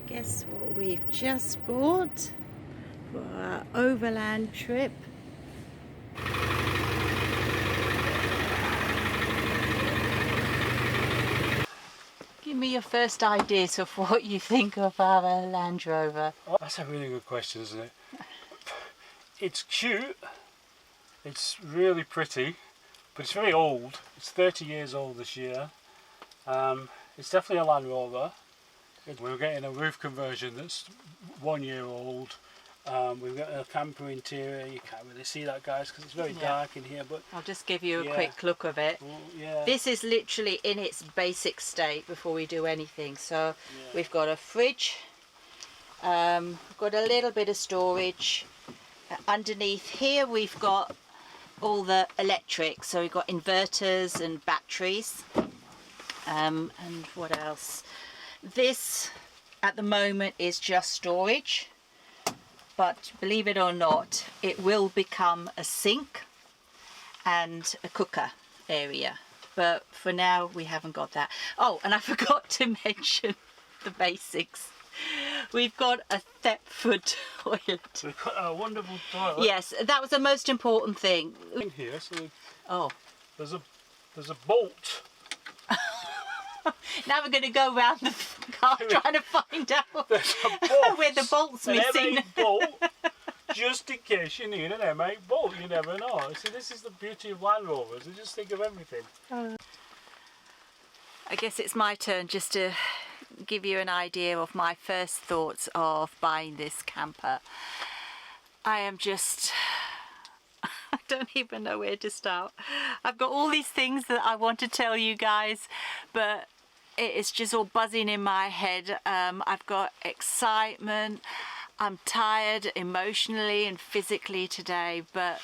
Guess what we've just bought for our overland trip? Give me your first ideas of what you think of our Land Rover. Oh, that's a really good question, isn't it? It's cute, it's really pretty, but it's very old. It's 30 years old this year. It's definitely a Land Rover. We're getting a roof conversion that's 1 year old. We've got a camper interior. You can't really see that, guys, because it's very dark in here. But I'll just give you a quick look of it. This is literally in its basic state before we do anything. So we've got a fridge. We've got a little bit of storage. Underneath here we've got all the electric. So we've got inverters and batteries. And what else? This at the moment is just storage, but believe it or not, it will become a sink and a cooker area, but for now we haven't got that. Oh, and I forgot to mention the basics. We've got a Thetford toilet. We've got a wonderful toilet. Yes, that was the most important thing. In here, so there's a bolt. Now we're going to go around the car trying to find out where the bolt's missing. An M8 bolt, just in case you need an M8 bolt. You never know. See, this is the beauty of Land Rovers. They just think of everything. I guess it's my turn just to give you an idea of my first thoughts of buying this camper. I am just... I don't even know where to start. I've got all these things that I want to tell you guys, but it's just all buzzing in my head. I've got excitement. I'm tired emotionally and physically today, but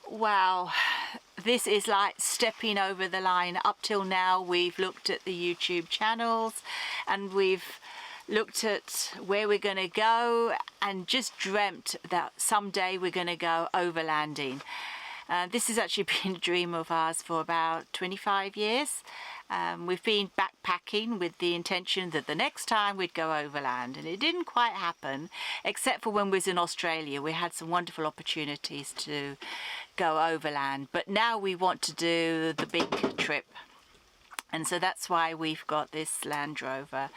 wow, this is like stepping over the line. Up till now we've looked at the YouTube channels and we've looked at where we're going to go and just dreamt that someday we're going to go overlanding. This has actually been a dream of ours for about 25 years. We've been backpacking with the intention that the next time we'd go overland, and it didn't quite happen, except for when we was in Australia. We had some wonderful opportunities to go overland, but now we want to do the big trip, and so that's why we've got this Land Rover.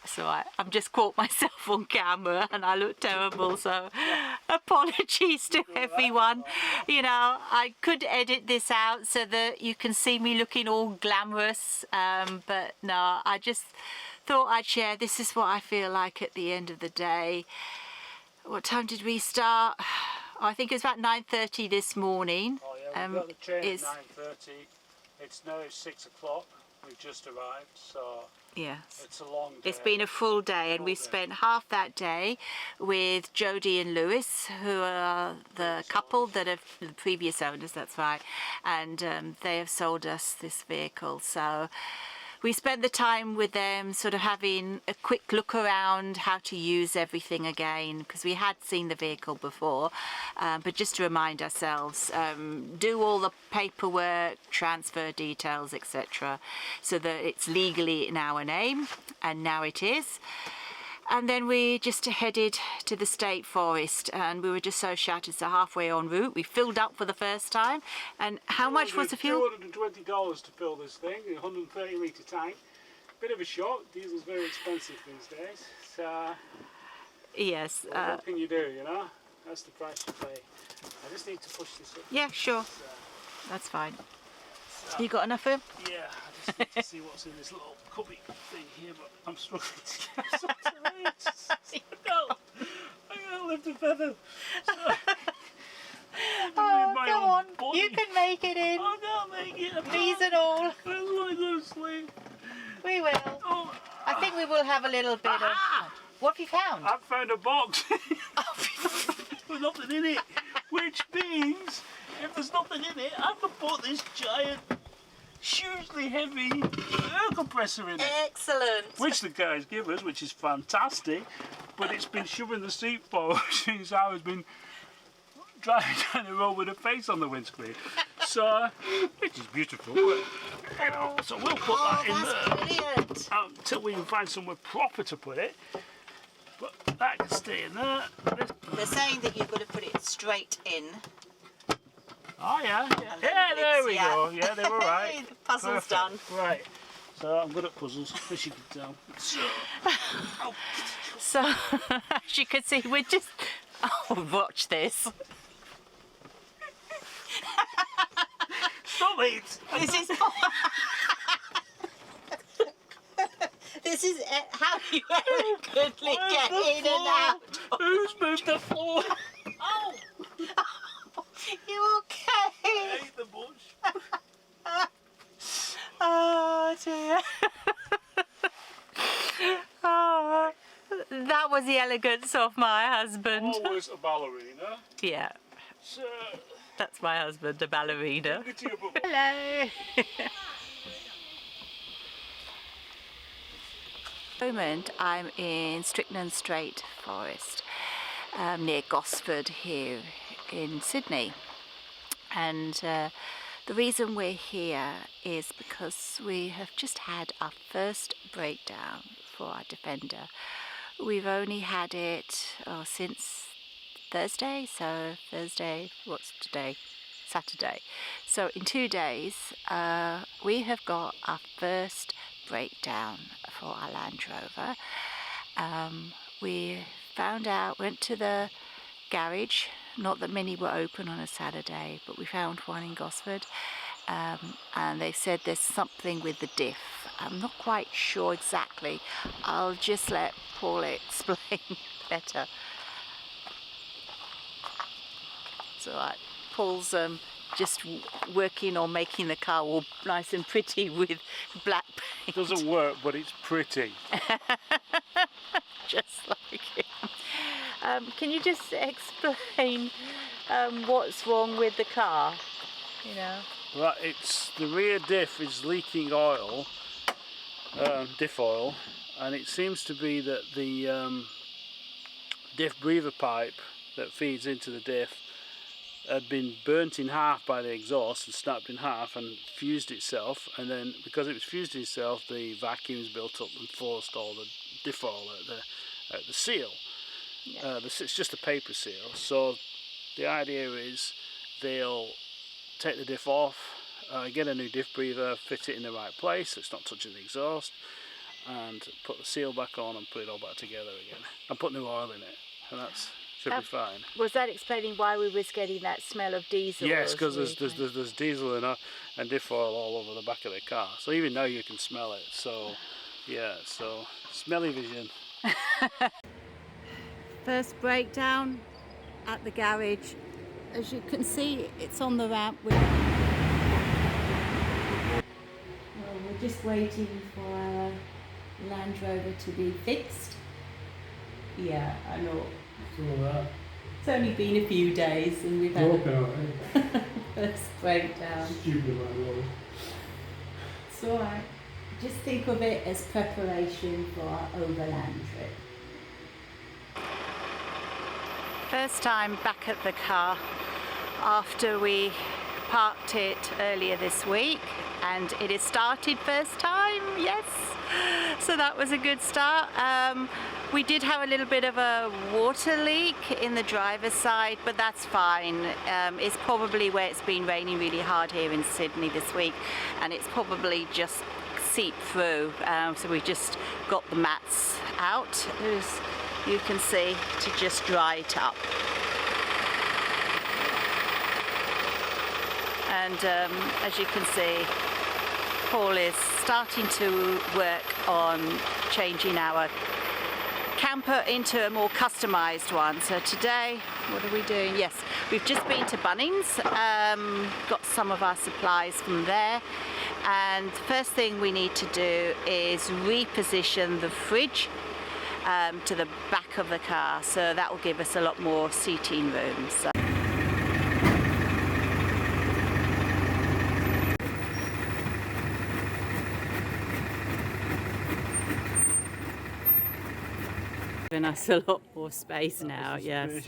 So I've just caught myself on camera and I look terrible, so apologies to everyone. You know, I could edit this out so that you can see me looking all glamorous, but no, I just thought I'd share. This is what I feel like at the end of the day. What time did we start? Oh, I think it was about 9:30 this morning. Oh yeah, we got the train at 9:30. It's now 6 o'clock. We've just arrived, so yes, it's a long day. It's been a full day, and we've spent half that day with Jodie and Lewis, who are the couple that have the previous owners, that's right, and they have sold us this vehicle. So we spent the time with them sort of having a quick look around how to use everything again, because we had seen the vehicle before, but just to remind ourselves, do all the paperwork, transfer details, etc., so that it's legally in our name, and now it is. And then we just headed to the state forest, and we were just so shattered. So halfway en route, we filled up for the first time. And how much was the fuel? $220 to fill this thing, a 130 litre tank. Bit of a shock. Diesel's very expensive these days. So yes. What can you do? You know, that's the price you pay. I just need to push this up. Yeah, sure. That's fine. You got enough room? Yeah, I just need to see what's in this little cubby thing here, but I'm struggling to get something right. I can't lift a feather. So, oh, come on. You can make it in. I can't make it. Knees and all. I just want to go to sleep. We will. Oh. I think we will have a little bit of... What have you found? I've found a box with nothing in it, which means if there's nothing in it, I can put this giant, hugely heavy air compressor in it. Excellent. Which the guys give us, which is fantastic, but it's been shoving the seat forward since I was been driving down the road with a face on the windscreen. So, which is beautiful. But, you know, so we'll put that in there. Brilliant. Until we can find somewhere proper to put it. But that can stay in there. They're saying that you've got to put it straight in. Oh yeah, yeah, there we go. Yeah, they were right. The puzzle's Perfect. done. Right. So I'm good at puzzles, as you can tell. So, oh. So, as you can see, we're just... Oh, watch this. Stop it! This is how you elegantly get in and out. Who's moved the floor? Oh! You okay? I hate the bush. Oh dear. Oh, that was the elegance of my husband. Always a ballerina. Yeah, So, that's my husband, a ballerina. get to your bubble. Hello. At the moment I'm in Strickland Strait Forest near Gosford here in Sydney, and the reason we're here is because we have just had our first breakdown for our Defender. We've only had it since Thursday, so Thursday, what's today? Saturday. So in 2 days we have got our first breakdown for our Land Rover. We found out, went to the garage, not that many were open on a Saturday, but we found one in Gosford, and they said there's something with the diff. I'm not quite sure exactly. I'll just let Paul explain better. So Paul's just working on making the car all nice and pretty with black paint. It doesn't work, but it's pretty. Just like him. Can you just explain what's wrong with the car? You know. Well, it's the rear diff is leaking oil, diff oil, and it seems to be that the diff breather pipe that feeds into the diff had been burnt in half by the exhaust and snapped in half and fused itself, and then because it was fused itself, the vacuums built up and forced all the diff oil out the seal. Yeah. It's just a paper seal, so the idea is they'll take the diff off, get a new diff breather, fit it in the right place so it's not touching the exhaust, and put the seal back on and put it all back together again, and put new oil in it, and that's should be fine. Was that explaining why we was getting that smell of diesel? Yes, because there's diesel and diff oil all over the back of the car, so even now you can smell it. So yeah, so smelly vision. First breakdown at the garage. As you can see, it's on the ramp. We're just waiting for our Land Rover to be fixed. Yeah, I know. It's only been a few days and we've had a first breakdown. Stupid Land Rover. It's alright. Just think of it as preparation for our overland trip. First time back at the car after we parked it earlier this week, and it is started first time, yes. So that was a good start. We did have a little bit of a water leak in the driver's side, but that's fine. It's probably where it's been raining really hard here in Sydney this week, and it's probably just seeped through. So we just got the mats out, as you can see, to just dry it up. And as you can see, Paul is starting to work on changing our camper into a more customized one. So today, what are we doing? Yes, we've just been to Bunnings, got some of our supplies from there, and the first thing we need to do is reposition the fridge to the back of the car, so that will give us a lot more seating room. So giving us a lot more space now, yes.